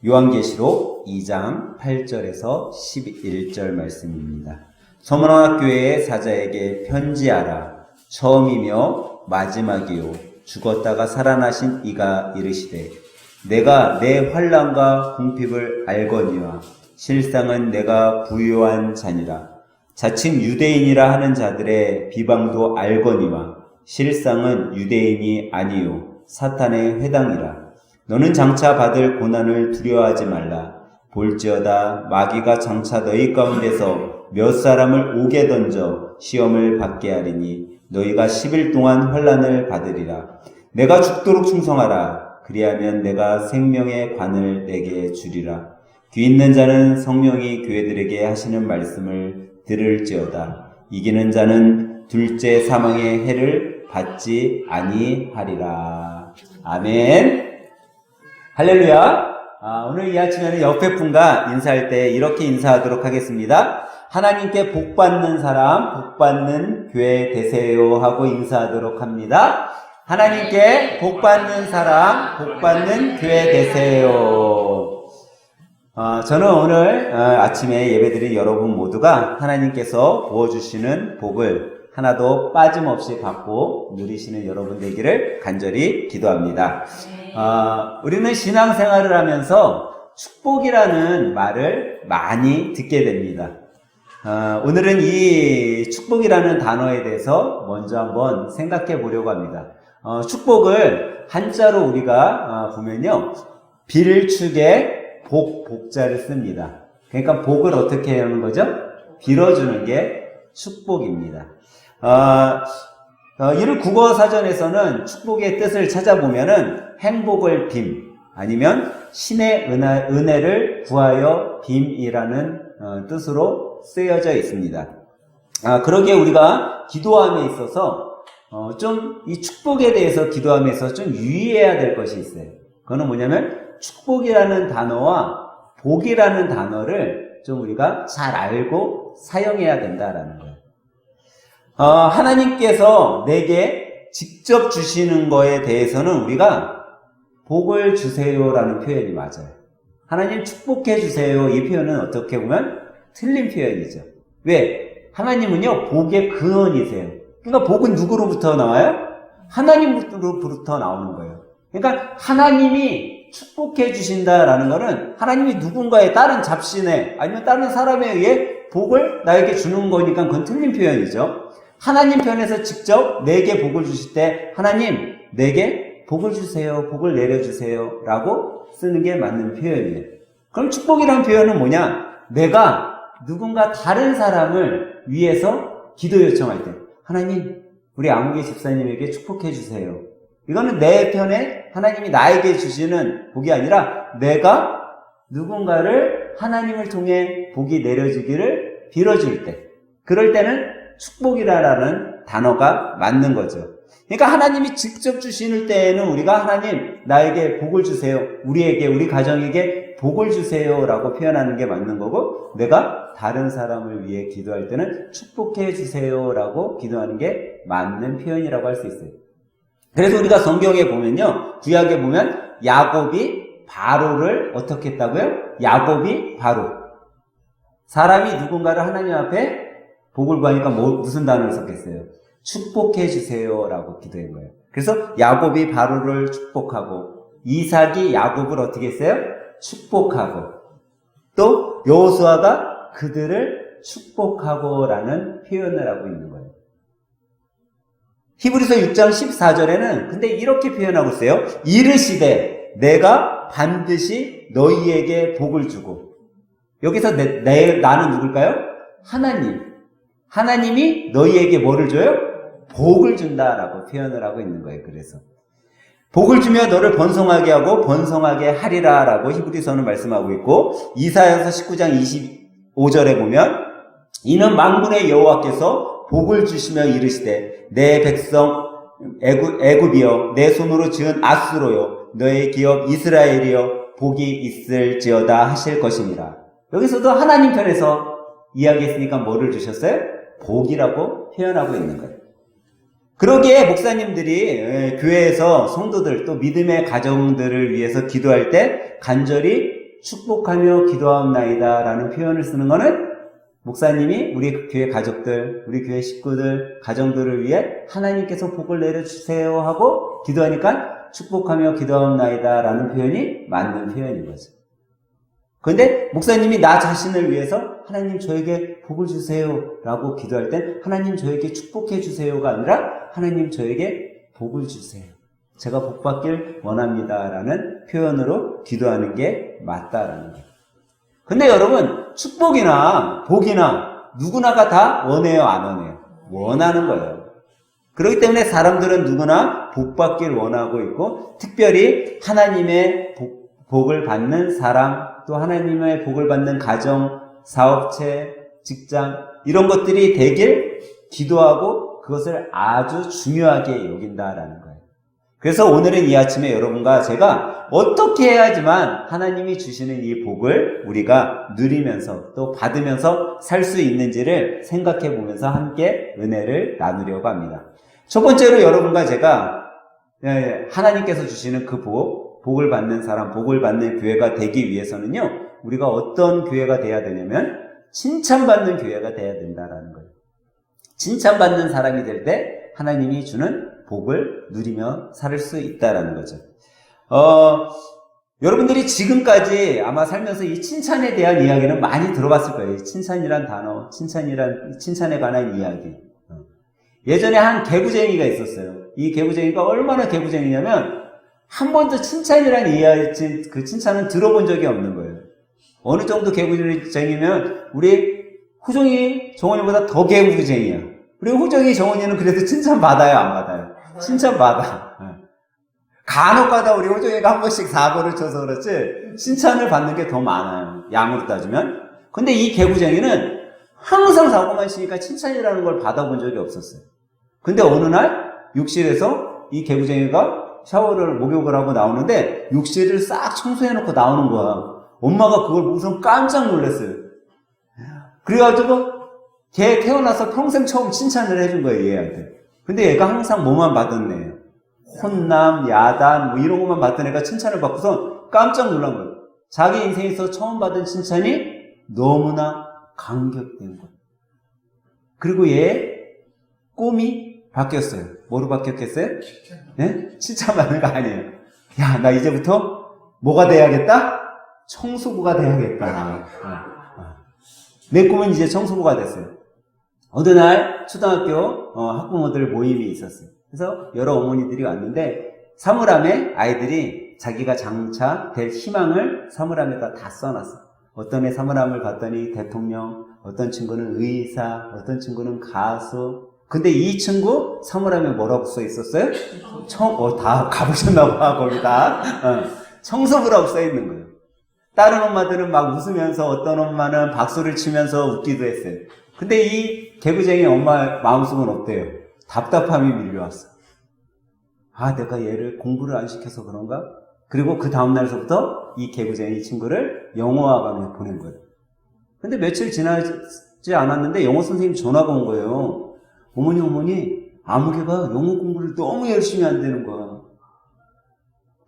요한계시록 2장 8절에서 11절 말씀입니다. 서문학교의 사자에게 편지하라. 처음이며 마지막이요 죽었다가 살아나신 이가 이르시되 내가 내 환난과 궁핍을 알거니와 실상은 내가 부유한 자니라. 자칭 유대인이라 하는 자들의 비방도 알거니와 실상은 유대인이 아니요 사탄의 회당이라. 너는 장차 받을 고난을 두려워하지 말라. 볼지어다 마귀가 장차 너희 가운데서 몇 사람을 옥에 던져 시험을 받게 하리니 너희가 10일 동안 환난을 받으리라. 내가 죽도록 충성하라. 그리하면 내가 생명의 관을 내게 주리라. 귀 있는 자는 성령이 교회들에게 하시는 말씀을 들을지어다. 이기는 자는 둘째 사망의 해를 받지 아니하리라. 아멘. 할렐루야. 오늘 이 아침에는 옆에 분과 인사할 때 이렇게 인사하도록 하겠습니다. 하나님께 복받는 사람, 복받는 교회 되세요 하고 인사하도록 합니다. 하나님께 복받는 사람, 복받는 교회 되세요. 저는 오늘 아침에 예배드린 여러분 모두가 하나님께서 부어주시는 복을 하나도 빠짐없이 받고 누리시는 여러분 되기를 간절히 기도합니다. 우리는 신앙생활을 하면서 축복이라는 말을 많이 듣게 됩니다. 오늘은 이 축복이라는 단어에 대해서 먼저 한번 생각해 보려고 합니다. 축복을 한자로 우리가 보면요, 빌축에 복자를 씁니다. 그러니까 복을 어떻게 하는 거죠? 빌어주는 게 축복입니다. 이를 국어 사전에서는 축복의 뜻을 찾아보면은 행복을 빔, 아니면 신의 은혜를 구하여 빔이라는 뜻으로 쓰여져 있습니다. 그러기에 우리가 기도함에 있어서 좀 이 축복에 대해서 기도함에 있어서 좀 유의해야 될 것이 있어요. 그거는 뭐냐면 축복이라는 단어와 복이라는 단어를 좀 우리가 잘 알고 사용해야 된다라는 거예요. 하나님께서 내게 직접 주시는 거에 대해서는 우리가 복을 주세요라는 표현이 맞아요. 하나님 축복해 주세요, 이 표현은 어떻게 보면 틀린 표현이죠. 왜? 하나님은요 복의 근원이세요. 그러니까 복은 누구로부터 나와요? 하나님으로부터 나오는 거예요. 그러니까 하나님이 축복해 주신다라는 거는 하나님이 누군가의 다른 잡신에 아니면 다른 사람에 의해 복을 나에게 주는 거니까 그건 틀린 표현이죠. 하나님 편에서 직접 내게 복을 주실 때 하나님 내게 복을 주세요, 복을 내려주세요 라고 쓰는 게 맞는 표현이에요. 그럼 축복이라는 표현은 뭐냐? 내가 누군가 다른 사람을 위해서 기도 요청할 때 하나님 우리 아무개 집사님에게 축복해 주세요. 이거는 내 편에 하나님이 나에게 주시는 복이 아니라 내가 누군가를 하나님을 통해 복이 내려주기를 빌어줄 때, 그럴 때는 축복이라는 단어가 맞는 거죠. 그러니까 하나님이 직접 주시는 때에는 우리가 하나님 나에게 복을 주세요, 우리에게, 우리 가정에게 복을 주세요 라고 표현하는 게 맞는 거고, 내가 다른 사람을 위해 기도할 때는 축복해 주세요 라고 기도하는 게 맞는 표현이라고 할 수 있어요. 그래서 우리가 성경에 보면요, 구약에 보면 야곱이 바로를 어떻게 했다고요? 야곱이 바로, 사람이 누군가를 하나님 앞에 복을 구하니까 무슨 단어를 썼겠어요? 축복해 주세요 라고 기도한 거예요. 그래서 야곱이 바로를 축복하고 이삭이 야곱을 어떻게 했어요? 축복하고, 또 여호수아가 그들을 축복하고 라는 표현을 하고 있는 거예요. 히브리서 6장 14절에는 근데 이렇게 표현하고 있어요. 이르시되 내가 반드시 너희에게 복을 주고, 여기서 나는 누굴까요? 하나님이 너희에게 뭐를 줘요? 복을 준다라고 표현을 하고 있는 거예요. 그래서 복을 주며 너를 번성하게 하고 번성하게 하리라 라고 히브리서는 말씀하고 있고, 이사야서 19장 25절에 보면 이는 만군의 여호와께서 복을 주시며 이르시되 내 백성 애굽이여, 내 손으로 지은 앗수로여, 너의 기업 이스라엘이여, 복이 있을지어다 하실 것이니라. 여기서도 하나님 편에서 이야기했으니까 뭐를 주셨어요? 복이라고 표현하고 있는 거예요. 그러기에 목사님들이 교회에서 성도들 또 믿음의 가정들을 위해서 기도할 때 간절히 축복하며 기도하옵나이다 라는 표현을 쓰는 거는 목사님이 우리 교회 가족들, 우리 교회 식구들, 가정들을 위해 하나님께서 복을 내려주세요 하고 기도하니까 축복하며 기도하옵나이다 라는 표현이 맞는 표현인 거죠. 그런데 목사님이 나 자신을 위해서 하나님 저에게 복을 주세요 라고 기도할 땐 하나님 저에게 축복해 주세요가 아니라 하나님 저에게 복을 주세요. 제가 복 받길 원합니다 라는 표현으로 기도하는 게 맞다라는 거예요. 근데 여러분 축복이나 복이나 누구나가 다 원해요 안 원해요? 원하는 거예요. 그렇기 때문에 사람들은 누구나 복 받길 원하고 있고 특별히 하나님의 복을 받는 사람 또 하나님의 복을 받는 가정, 사업체, 직장 이런 것들이 되길 기도하고 그것을 아주 중요하게 여긴다라는 거예요. 그래서 오늘은 이 아침에 여러분과 제가 어떻게 해야지만 하나님이 주시는 이 복을 우리가 누리면서 또 받으면서 살 수 있는지를 생각해 보면서 함께 은혜를 나누려고 합니다. 첫 번째로 여러분과 제가 하나님께서 주시는 그 복을 받는 사람, 복을 받는 교회가 되기 위해서는요, 우리가 어떤 교회가 돼야 되냐면 칭찬받는 교회가 돼야 된다라는 거예요. 칭찬받는 사람이 될 때 하나님이 주는 복을 누리며 살 수 있다라는 거죠. 여러분들이 지금까지 아마 살면서 이 칭찬에 대한 이야기는 많이 들어봤을 거예요. 칭찬이란 단어, 칭찬에 관한 이야기. 예전에 한 개구쟁이가 있었어요. 이 개구쟁이가 얼마나 개구쟁이냐면 한 번도 칭찬이란 이야기, 그 칭찬은 들어본 적이 없는 거예요. 어느 정도 개구쟁이면 우리 호종이 정원이보다 더 개구쟁이야. 우리 호종이 정원이는 그래도 칭찬 받아요, 안 받아요? 칭찬 받아. 간혹 가다 우리 호종이가 한 번씩 사고를 쳐서 그렇지 칭찬을 받는 게 더 많아요. 양으로 따지면. 근데 이 개구쟁이는 항상 사고만 치니까 칭찬이라는 걸 받아본 적이 없었어요. 근데 어느 날 욕실에서 이 개구쟁이가 샤워를 목욕을 하고 나오는데 욕실을 싹 청소해놓고 나오는 거야. 엄마가 그걸 보고서 깜짝 놀랐어요. 그래가지고 걔 태어나서 평생 처음 칭찬을 해준 거예요, 얘한테. 근데 얘가 항상 뭐만 받은 애예요. 혼남, 야단 뭐 이런 것만 받던 애가 칭찬을 받고서 깜짝 놀란 거예요. 자기 인생에서 처음 받은 칭찬이 너무나 감격된 거예요. 그리고 얘 꿈이 바뀌었어요. 뭐로 바뀌었겠어요? 네? 칭찬받는 거 아니에요. 야, 나 이제부터 뭐가 돼야겠다? 청소부가 돼야겠다. 내 꿈은 이제 청소부가 됐어요. 어느 날 초등학교 학부모들 모임이 있었어요. 그래서 여러 어머니들이 왔는데 사물함에 아이들이 자기가 장차 될 희망을 사물함에다 다 써놨어. 어떤 애 사물함을 봤더니 대통령, 어떤 친구는 의사, 어떤 친구는 가수. 근데 이 친구 사물함에 뭐라고 써 있었어요? 다 가보셨나 봐, 거기다. 청소부라고 써 있는 거예요. 다른 엄마들은 막 웃으면서 어떤 엄마는 박수를 치면서 웃기도 했어요. 근데 이 개구쟁이 엄마 마음속은 어때요? 답답함이 밀려왔어. 아, 내가 얘를 공부를 안 시켜서 그런가? 그리고 그 다음날서부터 이 개구쟁이 친구를 영어학원에 보낸 거예요. 근데 며칠 지나지 않았는데 영어 선생님이 전화가 온 거예요. 어머니, 아무개가 영어 공부를 너무 열심히 한다는 거야.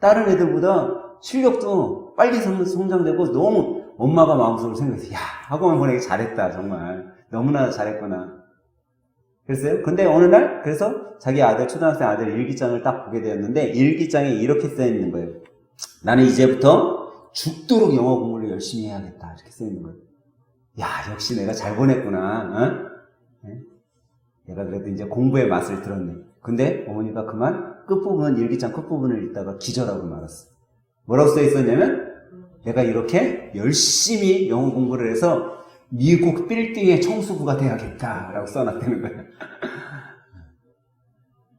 다른 애들보다 실력도 빨리 성장되고 너무 엄마가 마음속으로 생각해서 야, 학원 보내기 잘했다, 정말. 너무나 잘했구나. 그랬어요. 근데 어느 날, 그래서 자기 아들, 초등학생 아들 일기장을 딱 보게 되었는데, 일기장에 이렇게 써있는 거예요. 나는 이제부터 죽도록 영어 공부를 열심히 해야겠다. 이렇게 써있는 거예요. 야, 역시 내가 잘 보냈구나. 네? 내가 그래도 이제 공부의 맛을 들었네. 근데 어머니가 그만 일기장 끝부분을 읽다가 기절하고 말았어. 뭐라고 써있었냐면, 내가 이렇게 열심히 영어 공부를 해서 미국 빌딩의 청소부가 돼야겠다라고 써놨다는 거예요.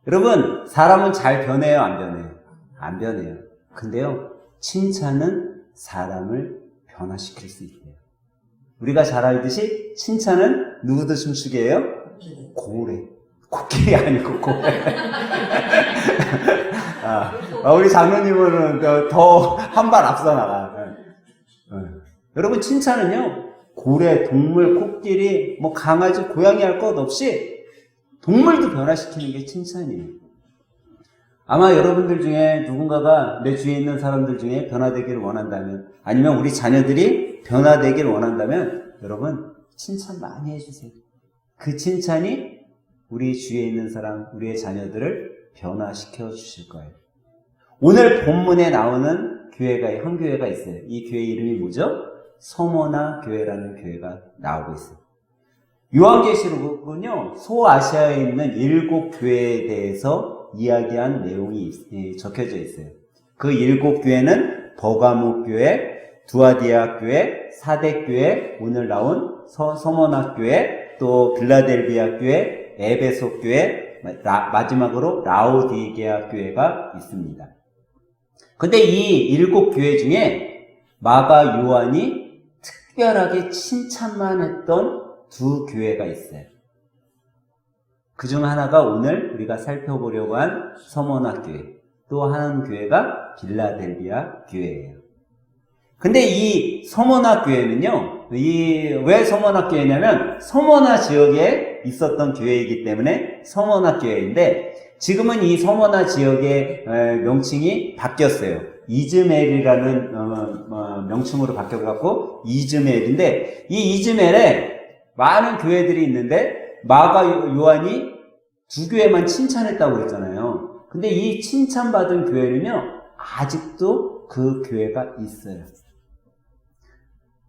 여러분, 사람은 잘 변해요, 안 변해요? 안 변해요. 근데요, 칭찬은 사람을 변화시킬 수 있대요. 우리가 잘 알듯이 칭찬은 누구도 춤추게 해요? 고래. 코끼리 아니고 고래. 우리 장로님은 더 한 발 앞서 나가. 여러분, 칭찬은요, 고래, 동물, 코끼리, 뭐 강아지, 고양이 할 것 없이 동물도 변화시키는 게 칭찬이에요. 아마 여러분들 중에 누군가가 내 주위에 있는 사람들 중에 변화되기를 원한다면, 아니면 우리 자녀들이 변화되기를 원한다면 여러분 칭찬 많이 해주세요. 그 칭찬이 우리 주위에 있는 사람, 우리의 자녀들을 변화시켜 주실 거예요. 오늘 본문에 나오는 교회가 한 교회가 있어요. 이 교회 이름이 뭐죠? 서머나 교회라는 교회가 나오고 있어요. 요한계시록은요, 소아시아에 있는 7교회에 대해서 이야기한 내용이 적혀져 있어요. 그 7교회는 버가모 교회, 두아디아 교회, 사대 교회, 오늘 나온 서머나 교회, 또 빌라델비아 교회, 에베소 교회, 마지막으로 라오디게아 교회가 있습니다. 근데 이 7교회 중에 마가 요한이 특별하게 칭찬만 했던 2교회가 있어요. 그 중 하나가 오늘 우리가 살펴보려고 한 서머나 교회, 또 한 교회가 빌라델비아 교회예요. 근데 이 서머나 교회는요, 왜 서머나 교회냐면 서머나 지역에 있었던 교회이기 때문에 서머나 교회인데, 지금은 이 서머나 지역의 명칭이 바뀌었어요. 이즈멜이라는 명칭으로 바뀌어갖고 이즈멜인데, 이 이즈멜에 많은 교회들이 있는데 마가 요한이 2교회만 칭찬했다고 했잖아요. 근데 이 칭찬받은 교회는요, 아직도 그 교회가 있어요.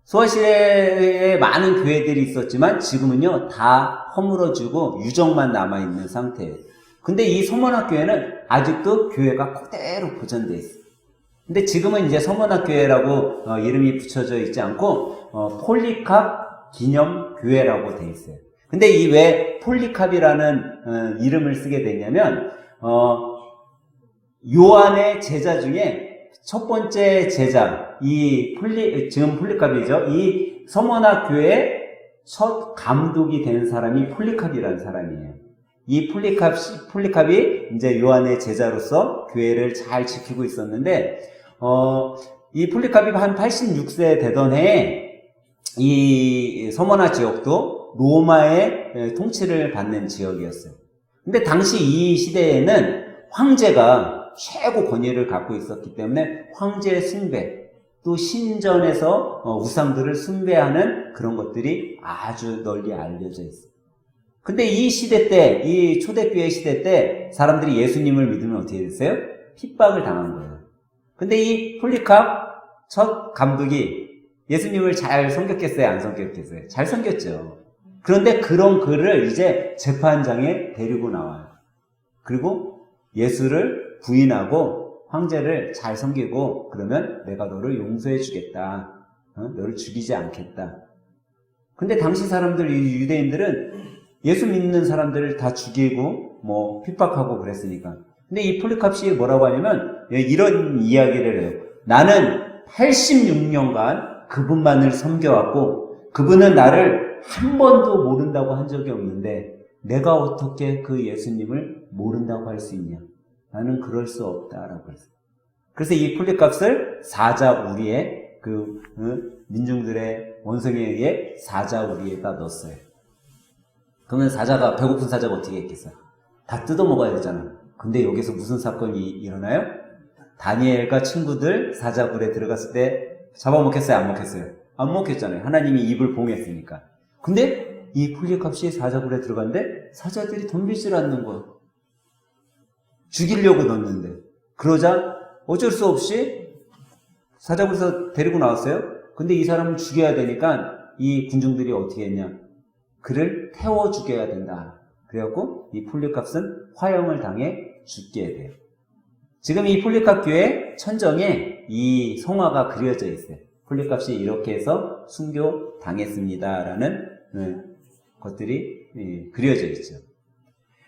소아시아에 많은 교회들이 있었지만 지금은요 다 허물어지고 유적만 남아있는 상태예요. 근데 이 서머나 교회는 아직도 교회가 그대로 보존되어 있어요. 근데 지금은 이제 서머나 교회라고 이름이 붙여져 있지 않고 폴리캅 기념교회라고 되어 있어요. 근데 이 왜 폴리캅이라는 이름을 쓰게 됐냐면 요한의 제자 중에 첫 번째 제자, 지금 폴리캅이죠. 이 서머나 교회의 첫 감독이 된 사람이 폴리캅이라는 사람이에요. 이 폴리캅이 이제 요한의 제자로서 교회를 잘 지키고 있었는데, 이 폴리캅이 한 86세 되던 해에 이 서머나 지역도 로마의 통치를 받는 지역이었어요. 근데 당시 이 시대에는 황제가 최고 권위를 갖고 있었기 때문에 황제의 숭배, 또 신전에서 우상들을 숭배하는 그런 것들이 아주 널리 알려져 있어요. 근데 이 시대 때, 이 초대교회 시대 때 사람들이 예수님을 믿으면 어떻게 됐어요? 핍박을 당한 거예요. 근데 이 폴리캅 첫 감독이 예수님을 잘 섬겼겠어요? 안 섬겼겠어요? 잘 섬겼죠. 그런데 그런 그를 이제 재판장에 데리고 나와요. 그리고 예수를 부인하고 황제를 잘 섬기고 그러면 내가 너를 용서해 주겠다. 너를 죽이지 않겠다. 근데 당시 사람들, 이 유대인들은 예수 믿는 사람들을 다 죽이고 핍박하고 그랬으니까. 근데 이 폴리캅이 뭐라고 하냐면 이런 이야기를 해요. 나는 86년간 그분만을 섬겨왔고 그분은 나를 한 번도 모른다고 한 적이 없는데 내가 어떻게 그 예수님을 모른다고 할 수 있냐. 나는 그럴 수 없다라고 했어요. 그래서 이 폴리캅을 사자우리에 민중들의 원성에 의해 사자우리에다 넣었어요. 그러면 배고픈 사자가 어떻게 했겠어요? 다 뜯어 먹어야 되잖아. 근데 여기서 무슨 사건이 일어나요? 다니엘과 친구들 사자굴에 들어갔을 때 잡아먹혔어요? 안 먹혔어요? 안 먹혔잖아요. 하나님이 입을 봉했으니까. 근데 이 폴리캅이 사자굴에 들어갔는데 사자들이 덤비질 않는 거예요. 죽이려고 넣었는데. 그러자 어쩔 수 없이 사자굴에서 데리고 나왔어요. 근데 이 사람을 죽여야 되니까 이 군중들이 어떻게 했냐. 그를 태워 죽여야 된다. 그래갖고 이 폴리캅은 화형을 당해 죽게 돼요. 지금 이 폴리캅 교회 천정에 이 성화가 그려져 있어요. 폴리캅이 이렇게 해서 순교 당했습니다라는 것들이 그려져 있죠.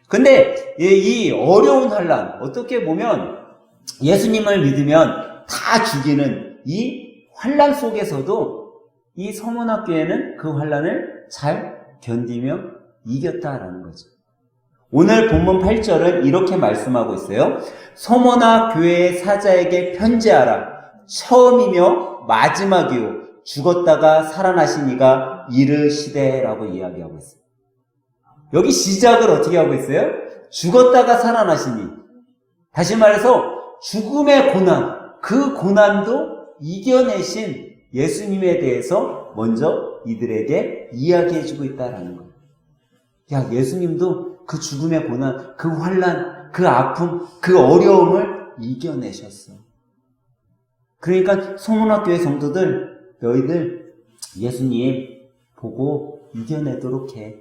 근데 이 어려운 환난, 어떻게 보면 예수님을 믿으면 다 죽이는 이 환난 속에서도 이 서머나 교회는 그 환난을 잘 견디며 이겼다라는 거죠. 오늘 본문 8절은 이렇게 말씀하고 있어요. 서머나 교회의 사자에게 편지하라. 처음이며 마지막이요. 죽었다가 살아나신 이가 이르시되라고 이야기하고 있어요. 여기 시작을 어떻게 하고 있어요? 죽었다가 살아나시니. 다시 말해서 죽음의 고난, 그 고난도 이겨내신 예수님에 대해서 먼저 이들에게 이야기해주고 있다라는 거예요. 야, 예수님도 그 죽음의 고난, 그 환난, 그 아픔, 그 어려움을 이겨내셨어. 그러니까 소문학교의 성도들, 너희들 예수님 보고 이겨내도록 해.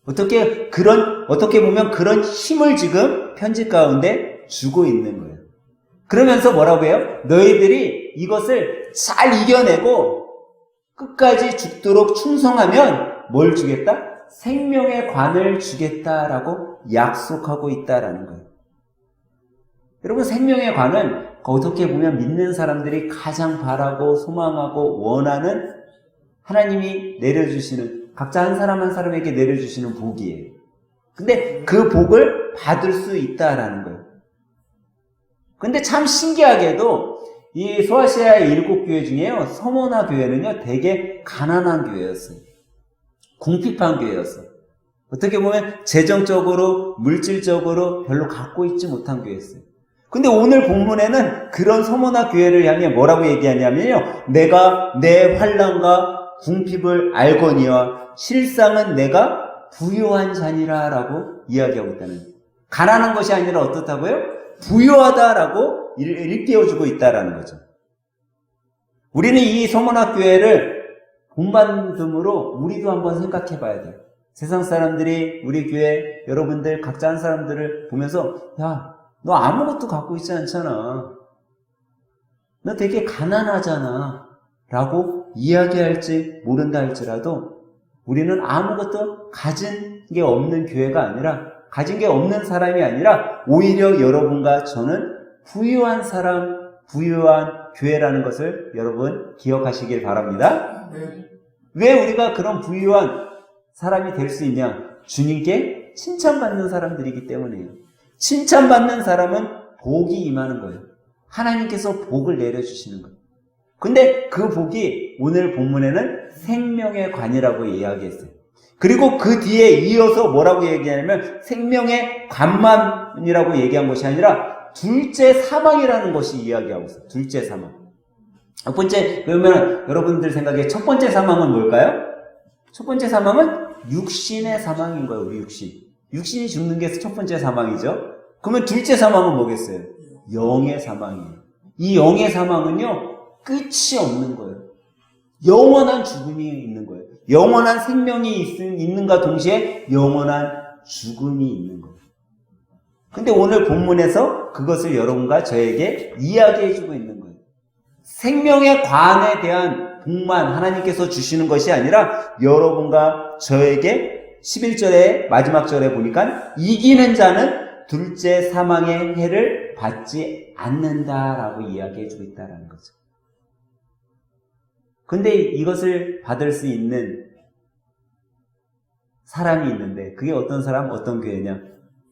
어떻게 보면 그런 힘을 지금 편지 가운데 주고 있는 거예요. 그러면서 뭐라고 해요? 너희들이 이것을 잘 이겨내고 끝까지 죽도록 충성하면 뭘 주겠다? 생명의 관을 주겠다라고 약속하고 있다라는 거예요. 여러분, 생명의 관은 어떻게 보면 믿는 사람들이 가장 바라고 소망하고 원하는 하나님이 내려주시는, 각자 한 사람 한 사람에게 내려주시는 복이에요. 근데 그 복을 받을 수 있다라는 거예요. 근데 참 신기하게도 이 소아시아의 7교회 중에요, 서머나 교회는요 되게 가난한 교회였어요. 궁핍한 교회였어요. 어떻게 보면 재정적으로 물질적으로 별로 갖고 있지 못한 교회였어요. 근데 오늘 본문에는 그런 서머나 교회를 향해 뭐라고 얘기하냐면요, 내가 내 환난과 궁핍을 알거니와 실상은 내가 부요한 자니라 라고 이야기하고 있다는 거예요. 가난한 것이 아니라 어떻다고요? 부요하다라고 일깨워주고 있다라는 거죠. 우리는 이 서문학교회를 본받음으로 우리도 한번 생각해 봐야 돼요. 세상 사람들이 우리 교회 여러분들 각자 한 사람들을 보면서, 야, 너 아무것도 갖고 있지 않잖아, 너 되게 가난하잖아 라고 이야기할지 모른다 할지라도 우리는 아무것도 가진 게 없는 교회가 아니라, 가진 게 없는 사람이 아니라 오히려 여러분과 저는 부유한 사람, 부유한 교회라는 것을 여러분 기억하시길 바랍니다. 왜 우리가 그런 부유한 사람이 될 수 있냐? 주님께 칭찬받는 사람들이기 때문이에요. 칭찬받는 사람은 복이 임하는 거예요. 하나님께서 복을 내려주시는 거예요. 근데 그 복이 오늘 본문에는 생명의 관이라고 이야기했어요. 그리고 그 뒤에 이어서 뭐라고 얘기하냐면 생명의 관만이라고 얘기한 것이 아니라 둘째 사망이라는 것이 이야기하고 있어요. 둘째 사망. 첫 번째, 그러면 여러분들 생각에 첫 번째 사망은 뭘까요? 첫 번째 사망은 육신의 사망인 거예요. 우리 육신이 죽는 게 첫 번째 사망이죠. 그러면 둘째 사망은 뭐겠어요? 영의 사망이에요. 이 영의 사망은요, 끝이 없는 거예요. 영원한 죽음이 있는 거예요. 영원한 생명이 있는가 동시에 영원한 죽음이 있는 거예요. 근데 오늘 본문에서 그것을 여러분과 저에게 이야기해주고 있는 거예요. 생명의 관에 대한 복만 하나님께서 주시는 것이 아니라 여러분과 저에게 11절의 마지막 절에 보니까 이기는 자는 둘째 사망의 해를 받지 않는다라고 이야기해주고 있다는 거죠. 근데 이것을 받을 수 있는 사람이 있는데, 그게 어떤 사람, 어떤 교회냐?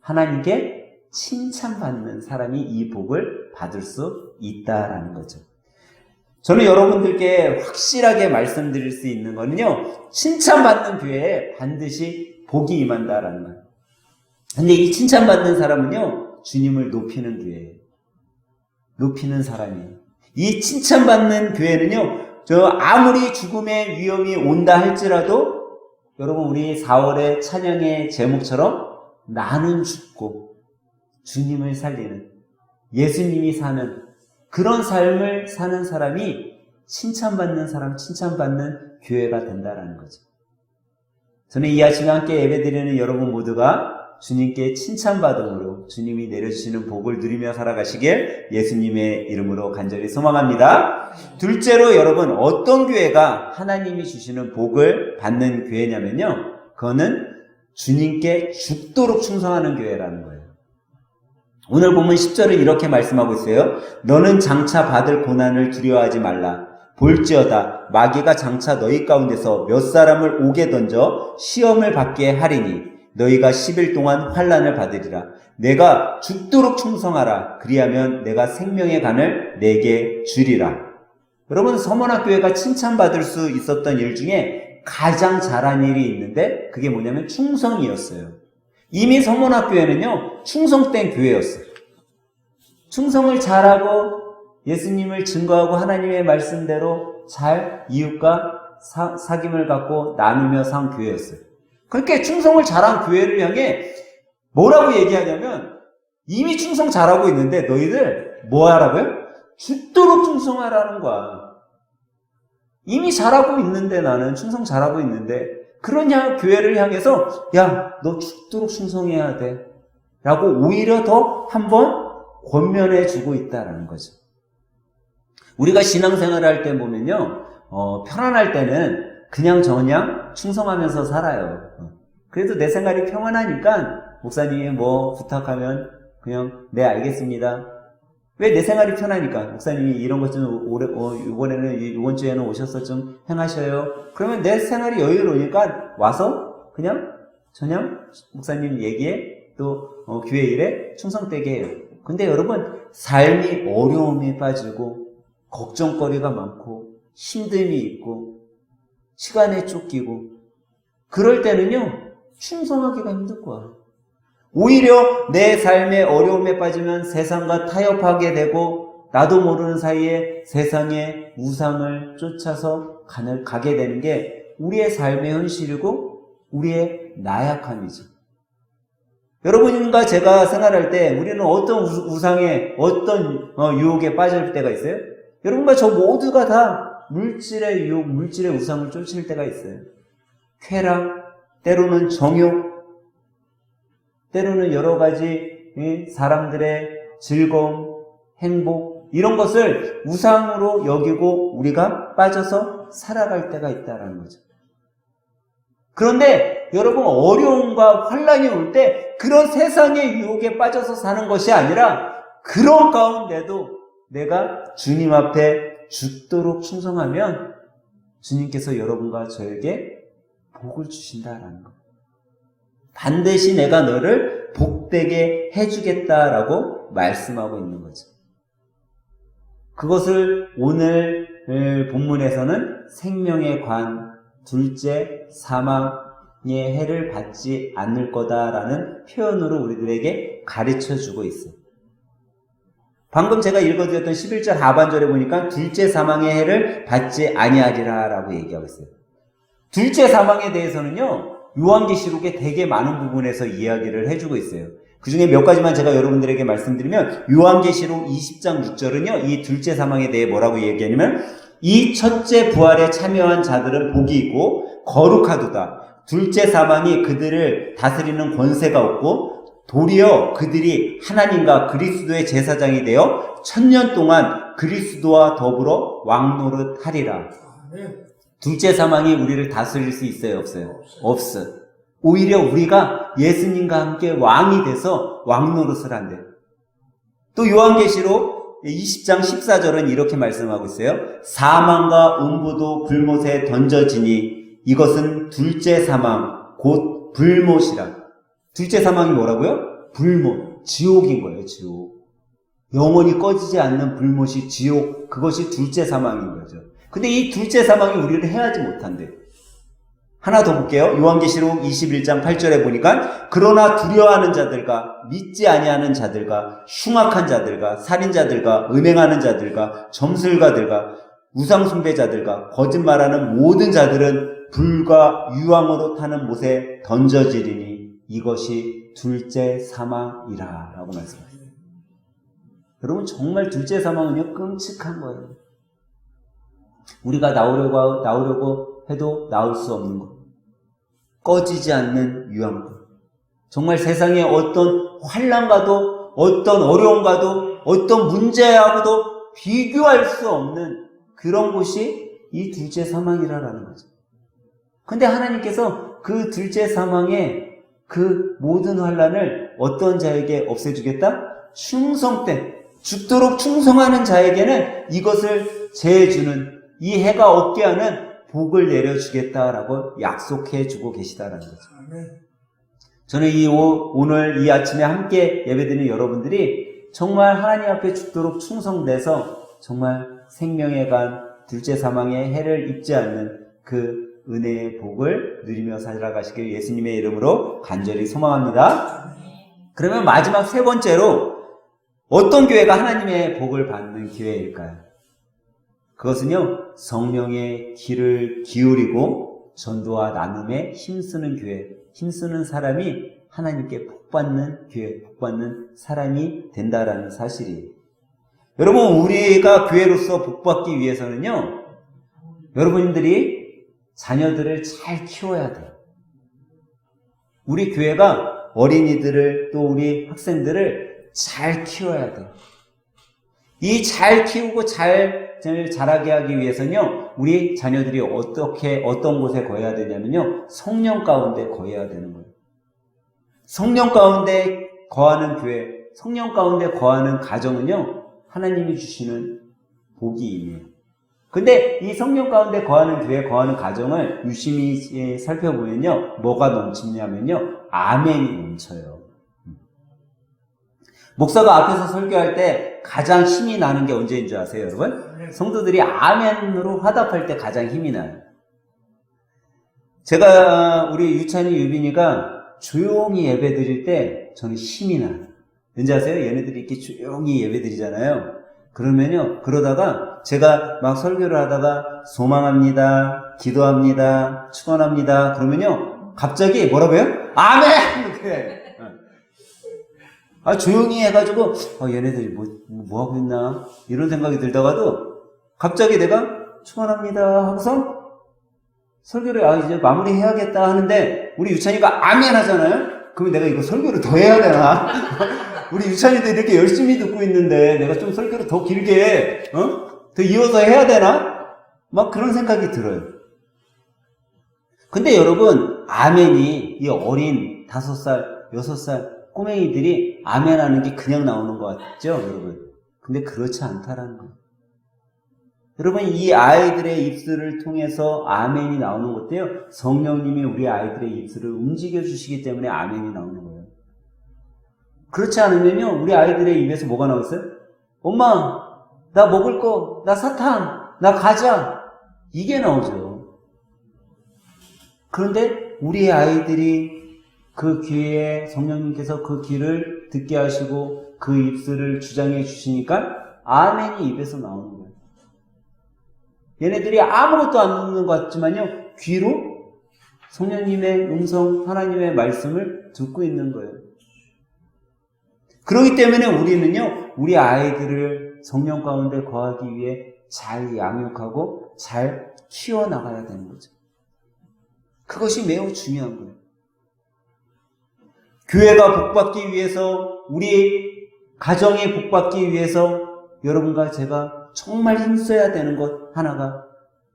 하나님께 칭찬받는 사람이 이 복을 받을 수 있다라는 거죠. 저는 여러분들께 확실하게 말씀드릴 수 있는 거는요, 칭찬받는 교회에 반드시 복이 임한다라는 거예요. 근데 이 칭찬받는 사람은요, 주님을 높이는 교회예요. 높이는 사람이에요. 이 칭찬받는 교회는요, 아무리 죽음의 위험이 온다 할지라도, 여러분, 우리 4월의 찬양의 제목처럼 나는 죽고 주님을 살리는, 예수님이 사는 그런 삶을 사는 사람이 칭찬받는 사람, 칭찬받는 교회가 된다라는 거죠. 저는 이 아침에 함께 예배드리는 여러분 모두가 주님께 칭찬받음으로 주님이 내려주시는 복을 누리며 살아가시길 예수님의 이름으로 간절히 소망합니다. 둘째로 여러분, 어떤 교회가 하나님이 주시는 복을 받는 교회냐면요, 그거는 주님께 죽도록 충성하는 교회라는 거예요. 오늘 본문 10절은 이렇게 말씀하고 있어요. 너는 장차 받을 고난을 두려워하지 말라. 볼지어다 마귀가 장차 너희 가운데서 몇 사람을 옥에 던져 시험을 받게 하리니 너희가 10일 동안 환난을 받으리라. 내가 죽도록 충성하라. 그리하면 내가 생명의 간을 내게 주리라. 여러분, 서문학교회가 칭찬받을 수 있었던 일 중에 가장 잘한 일이 있는데 그게 뭐냐면 충성이었어요. 이미 서문학교회는요 충성된 교회였어요. 충성을 잘하고 예수님을 증거하고 하나님의 말씀대로 잘 이웃과 사귐을 갖고 나누며 산 교회였어요. 그렇게 충성을 잘한 교회를 향해 뭐라고 얘기하냐면 이미 충성 잘하고 있는데 너희들 뭐 하라고요? 죽도록 충성하라는 거야. 이미 잘하고 있는데 나는 충성 잘하고 있는데 그런 교회를 향해서 야, 너 죽도록 충성해야 돼 라고 오히려 더 한번 권면해 주고 있다라는 거죠. 우리가 신앙생활을 할 때 보면요, 편안할 때는 그냥 저냥 충성하면서 살아요. 그래도 내 생활이 평안하니까 목사님이 뭐 부탁하면 그냥 네 알겠습니다. 왜? 내 생활이 편하니까. 목사님이 이런 것 좀 이번 주에는 오셔서 좀 행하셔요. 그러면 내 생활이 여유로우니까 와서 그냥 저냥 목사님 얘기에 또 교회 일에 충성되게 해요. 근데 여러분, 삶이 어려움에 빠지고 걱정거리가 많고 힘듦이 있고 시간에 쫓기고 그럴 때는요, 충성하기가 힘들 거야. 오히려 내 삶의 어려움에 빠지면 세상과 타협하게 되고 나도 모르는 사이에 세상의 우상을 쫓아서 가게 되는 게 우리의 삶의 현실이고 우리의 나약함이죠. 여러분과 제가 생활할 때 우리는 어떤 우상에 어떤 유혹에 빠질 때가 있어요? 여러분과 저 모두가 다 물질의 유혹, 물질의 우상을 쫓을 때가 있어요. 쾌락, 때로는 정욕, 때로는 여러 가지 사람들의 즐거움, 행복 이런 것을 우상으로 여기고 우리가 빠져서 살아갈 때가 있다는 거죠. 그런데 여러분, 어려움과 환난이 올 때 그런 세상의 유혹에 빠져서 사는 것이 아니라 그런 가운데도 내가 주님 앞에 죽도록 충성하면 주님께서 여러분과 저에게 복을 주신다라는 것. 반드시 내가 너를 복되게 해주겠다라고 말씀하고 있는 거죠. 그것을 오늘 본문에서는 생명의 관, 둘째 사망의 해를 받지 않을 거다라는 표현으로 우리들에게 가르쳐주고 있어요. 방금 제가 읽어드렸던 11절 하반절에 보니까 둘째 사망의 해를 받지 아니하리라 라고 얘기하고 있어요. 둘째 사망에 대해서는요, 요한계시록에 되게 많은 부분에서 이야기를 해주고 있어요. 그 중에 몇 가지만 제가 여러분들에게 말씀드리면, 요한계시록 20장 6절은요, 이 둘째 사망에 대해 뭐라고 얘기하냐면, 이 첫째 부활에 참여한 자들은 복이 있고 거룩하도다. 둘째 사망이 그들을 다스리는 권세가 없고 도리어 그들이 하나님과 그리스도의 제사장이 되어 1000년 동안 그리스도와 더불어 왕노릇하리라. 둘째 사망이 우리를 다스릴 수 있어요, 없어요? 없어요. 오히려 우리가 예수님과 함께 왕이 돼서 왕노릇을 한대요. 또 요한계시록 20장 14절은 이렇게 말씀하고 있어요. 사망과 음부도 불못에 던져지니 이것은 둘째 사망 곧 불못이라. 둘째 사망이 뭐라고요? 불못, 지옥인 거예요. 지옥. 영원히 꺼지지 않는 불못이 지옥, 그것이 둘째 사망인 거죠. 근데 이 둘째 사망이 우리를 해하지 못한대요. 하나 더 볼게요. 요한계시록 21장 8절에 보니까 그러나 두려워하는 자들과 믿지 아니하는 자들과 흉악한 자들과 살인자들과 음행하는 자들과 점술가들과 우상숭배자들과 거짓말하는 모든 자들은 불과 유황으로 타는 못에 던져지리니 이것이 둘째 사망이라 라고 말씀하셨어요. 여러분, 정말 둘째 사망은요, 끔찍한 거예요. 우리가 나오려고 해도 나올 수 없는 것. 꺼지지 않는 유황불. 정말 세상에 어떤 환난과도 어떤 어려움과도 어떤 문제하고도 비교할 수 없는 그런 곳이 이 둘째 사망이라는 거죠. 근데 하나님께서 그 둘째 사망의 그 모든 환난을 어떤 자에게 없애주겠다? 충성된, 죽도록 충성하는 자에게는 이것을 제해주는, 이 해가 없게 하는 복을 내려주겠다라고 약속해주고 계시다라는 거죠. 저는 오늘 이 아침에 함께 예배드리는 여러분들이 정말 하나님 앞에 죽도록 충성돼서 정말 생명의 관, 둘째 사망의 해를 입지 않는 그 은혜의 복을 누리며 살아가시길 예수님의 이름으로 간절히 소망합니다. 그러면 마지막 세 번째로 어떤 교회가 하나님의 복을 받는 교회일까요? 그것은요, 성령의 귀를 기울이고 전도와 나눔에 힘쓰는 교회, 힘쓰는 사람이 하나님께 복받는 교회, 복받는 사람이 된다라는 사실이에요. 여러분, 우리가 교회로서 복받기 위해서는요, 여러분들이 자녀들을 잘 키워야 돼요. 우리 교회가 어린이들을 또 우리 학생들을 잘 키워야 돼요. 이 잘 키우고 잘 자라게 하기 위해서는요, 우리 자녀들이 어떤 곳에 거해야 되냐면요, 성령 가운데 거해야 되는 거예요. 성령 가운데 거하는 교회, 성령 가운데 거하는 가정은요, 하나님이 주시는 복이에요. 근데 이 성령 가운데 거하는 교회, 거하는 가정을 유심히 살펴보면요, 뭐가 넘치냐면요, 아멘이 넘쳐요. 목사가 앞에서 설교할 때 가장 힘이 나는 게 언제인 줄 아세요, 여러분? 성도들이 아멘으로 화답할 때 가장 힘이 나요. 제가 우리 유찬이, 유빈이가 조용히 예배 드릴 때 저는 힘이 나요. 왠지 아세요? 얘네들이 이렇게 조용히 예배 드리잖아요. 그러면요, 그러다가 제가 막 설교를 하다가 소망합니다, 기도합니다, 축원합니다. 그러면요, 갑자기 뭐라고요? 아멘! 이렇게. 조용히 해가지고, 얘네들이 뭐 하고 있나? 이런 생각이 들다가도, 갑자기 내가 축원합니다 하고서, 설교를, 이제 마무리 해야겠다 하는데, 우리 유찬이가 아멘 하잖아요? 그러면 내가 이거 설교를 더 해야 되나? 우리 유찬이도 이렇게 열심히 듣고 있는데, 내가 좀 설교를 더 길게, 더 이어서 해야 되나? 막 그런 생각이 들어요. 근데 여러분, 아멘이 이 어린 5살, 6살, 꼬맹이들이 아멘 하는 게 그냥 나오는 것 같죠, 여러분? 근데 그렇지 않다라는 거예요. 여러분, 이 아이들의 입술을 통해서 아멘이 나오는 것도요, 성령님이 우리 아이들의 입술을 움직여 주시기 때문에 아멘이 나오는 거예요. 그렇지 않으면요, 우리 아이들의 입에서 뭐가 나왔어요? 엄마, 나 먹을 거, 나 사탕, 나 과자, 이게 나오죠. 그런데 우리 아이들이 그 귀에 성령님께서 그 귀를 듣게 하시고 그 입술을 주장해 주시니까 아멘이 입에서 나오는 거예요. 얘네들이 아무것도 안 듣는 것 같지만요, 귀로 성령님의 음성, 하나님의 말씀을 듣고 있는 거예요. 그렇기 때문에 우리는요, 우리 아이들을 성령 가운데 거하기 위해 잘 양육하고 잘 키워나가야 되는 거죠. 그것이 매우 중요한 거예요. 교회가 복받기 위해서, 우리 가정이 복받기 위해서 여러분과 제가 정말 힘써야 되는 것 하나가,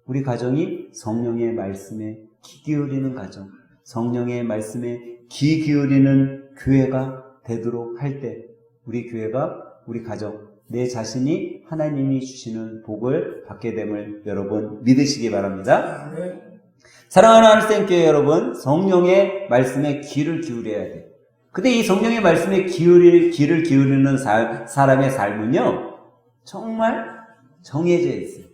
우리 가정이 성령의 말씀에 귀 기울이는 가정, 성령의 말씀에 귀 기울이는 교회가 되도록 할 때, 우리 교회가, 우리 가정, 내 자신이 하나님이 주시는 복을 받게 됨을 여러분 믿으시기 바랍니다. 사랑하는 하늘샘교회 여러분, 성령의 말씀에 귀를 기울여야 돼요. 근데 이 성령의 말씀에 귀를 기울이는 사람의 삶은요, 정말 정해져 있어요.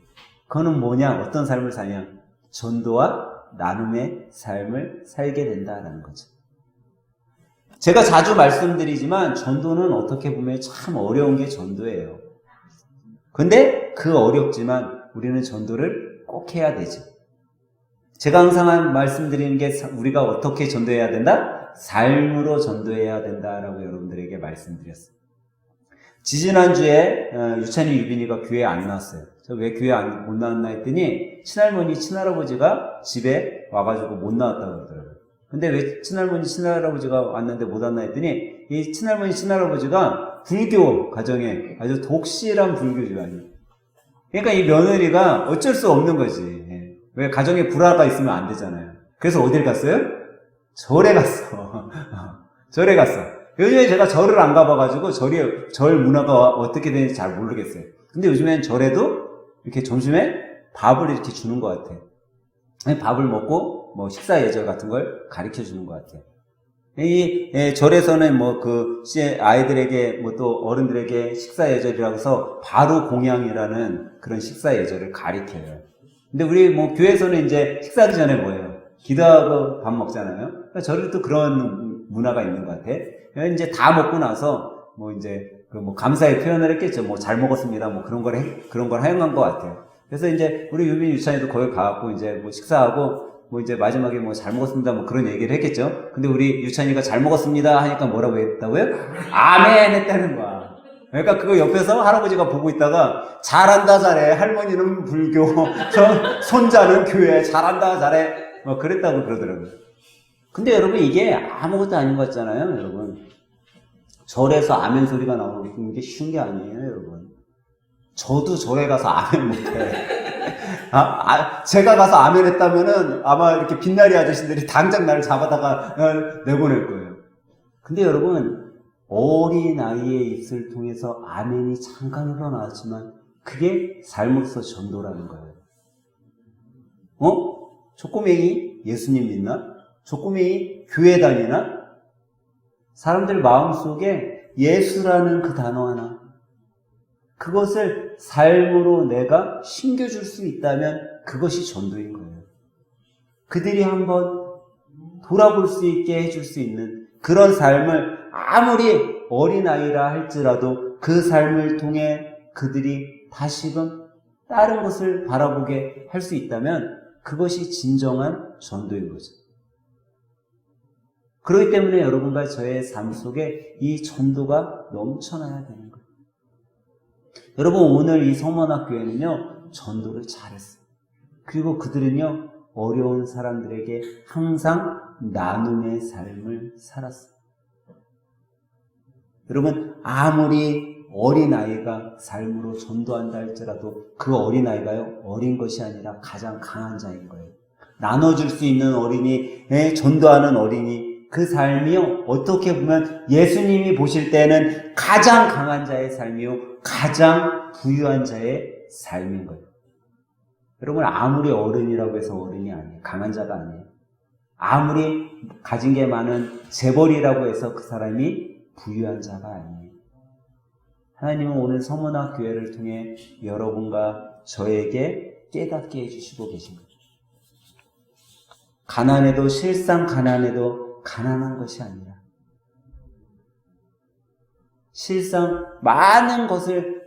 그거는 뭐냐? 어떤 삶을 사냐? 전도와 나눔의 삶을 살게 된다라는 거죠. 제가 자주 말씀드리지만 전도는 어떻게 보면 참 어려운 게 전도예요. 근데 그 어렵지만 우리는 전도를 꼭 해야 되죠. 제가 항상 말씀드리는 게, 우리가 어떻게 전도해야 된다? 삶으로 전도해야 된다라고 여러분들에게 말씀드렸어요. 지지난주에 유찬이, 유빈이가 교회에 안 나왔어요. 저 왜 교회 못 나왔나 했더니 친할머니, 친할아버지가 집에 와가지고 못 나왔다고 그러더라고요. 근데 왜 친할머니, 친할아버지가 왔는데 못 왔나 했더니, 이 친할머니, 친할아버지가 불교 가정에 아주 독실한 불교 집안이에요. 그러니까 이 며느리가 어쩔 수 없는 거지. 왜 가정에 불화가 있으면 안 되잖아요. 그래서 어딜 갔어요? 절에 갔어. 절에 갔어. 요즘에 제가 절을 안 가봐가지고 절 문화가 어떻게 되는지 잘 모르겠어요. 근데 요즘엔 절에도 이렇게 점심에 밥을 이렇게 주는 것 같아요. 밥을 먹고 뭐 식사 예절 같은 걸 가르쳐 주는 것 같아요. 이 절에서는 아이들에게 또 어른들에게 식사 예절이라고 해서 바로 공양이라는 그런 식사 예절을 가르쳐요. 근데 우리 교회에서는 이제 식사하기 전에 뭐예요? 기도하고 밥 먹잖아요. 그러니까 절에도 그런 문화가 있는 것 같아. 이제 다 먹고 나서 이제 뭐 감사의 표현을 했겠죠. 뭐 잘 먹었습니다. 뭐 그런 걸 허용한 것 같아요. 그래서 이제 우리 유빈 유찬이도 거기 가갖고 이제 뭐 식사하고 뭐 이제 마지막에 뭐 잘 먹었습니다. 뭐 그런 얘기를 했겠죠. 근데 우리 유찬이가 잘 먹었습니다 하니까 뭐라고 했다고요? 아멘 했다는 거야. 그러니까 그거 옆에서 할아버지가 보고 있다가 잘한다 잘해. 할머니는 불교, 손자는 교회. 잘한다 잘해. 뭐 그랬다고 그러더라고요. 근데 여러분 이게 아무것도 아닌 것 같잖아요, 여러분. 절에서 아멘 소리가 나오는 게 쉬운 게 아니에요, 여러분. 저도 절에 가서 아멘 못해. 제가 가서 아멘 했다면은 아마 이렇게 빛나리 아저씨들이 당장 나를 잡아다가 내보낼 거예요. 근데 여러분, 어린아이의 입술을 통해서 아멘이 잠깐 흘러나왔지만 그게 삶으로서 전도라는 거예요. 조꼬맹이 예수님 믿나? 조꼬맹이 교회 다니나? 사람들 마음속에 예수라는 그 단어 하나, 그것을 삶으로 내가 심겨줄 수 있다면 그것이 전도인 거예요. 그들이 한번 돌아볼 수 있게 해줄 수 있는 그런 삶을 아무리 어린아이라 할지라도 그 삶을 통해 그들이 다시금 다른 것을 바라보게 할 수 있다면 그것이 진정한 전도인 거죠. 그렇기 때문에 여러분과 저의 삶 속에 이 전도가 넘쳐나야 되는 거예요. 여러분, 오늘 이 성문학교회는요, 전도를 잘했어요. 그리고 그들은요, 어려운 사람들에게 항상 나눔의 삶을 살았어요. 여러분, 아무리 어린아이가 삶으로 전도한다 할지라도 그 어린아이가요, 어린 것이 아니라 가장 강한 자인 거예요. 나눠줄 수 있는 어린이, 전도하는 어린이, 그 삶이요, 어떻게 보면 예수님이 보실 때는 가장 강한 자의 삶이요, 가장 부유한 자의 삶인 거예요. 여러분, 아무리 어른이라고 해서 어른이 아니에요. 강한 자가 아니에요. 아무리 가진 게 많은 재벌이라고 해서 그 사람이 부유한 자가 아니에요. 하나님은 오늘 성문학 교회를 통해 여러분과 저에게 깨닫게 해주시고 계신 거예요. 가난해도 실상 가난해도 가난한 것이 아니라 실상 많은 것을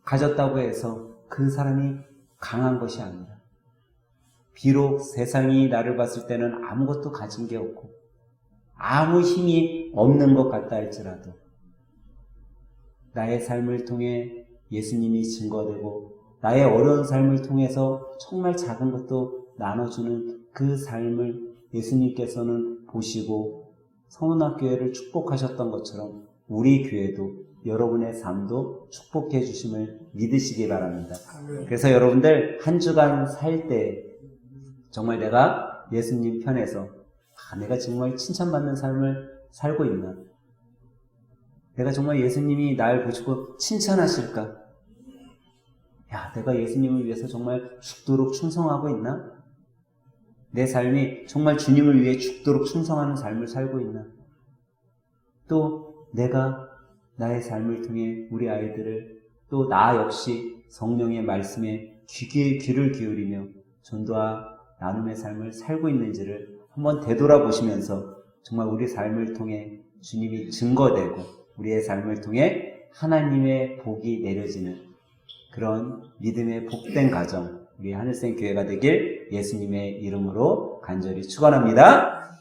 가졌다고 해서 그 사람이 강한 것이 아니라 비록 세상이 나를 봤을 때는 아무것도 가진 게 없고 아무 힘이 없는 것 같다 할지라도 나의 삶을 통해 예수님이 증거되고 나의 어려운 삶을 통해서 정말 작은 것도 나눠주는 그 삶을 예수님께서는 보시고 성문학교회를 축복하셨던 것처럼 우리 교회도 여러분의 삶도 축복해 주심을 믿으시기 바랍니다. 그래서 여러분들 한 주간 살 때 정말 내가 예수님 편에서 내가 정말 칭찬받는 삶을 살고 있나? 내가 정말 예수님이 날 보시고 칭찬하실까? 야, 내가 예수님을 위해서 정말 죽도록 충성하고 있나? 내 삶이 정말 주님을 위해 죽도록 충성하는 삶을 살고 있나? 또 내가 나의 삶을 통해 우리 아이들을 또 나 역시 성령의 말씀에 귀를 기울이며 전도와 나눔의 삶을 살고 있는지를 한번 되돌아보시면서 정말 우리 삶을 통해 주님이 증거되고 우리의 삶을 통해 하나님의 복이 내려지는 그런 믿음의 복된 가정 우리 하늘생 교회가 되길 예수님의 이름으로 간절히 축원합니다.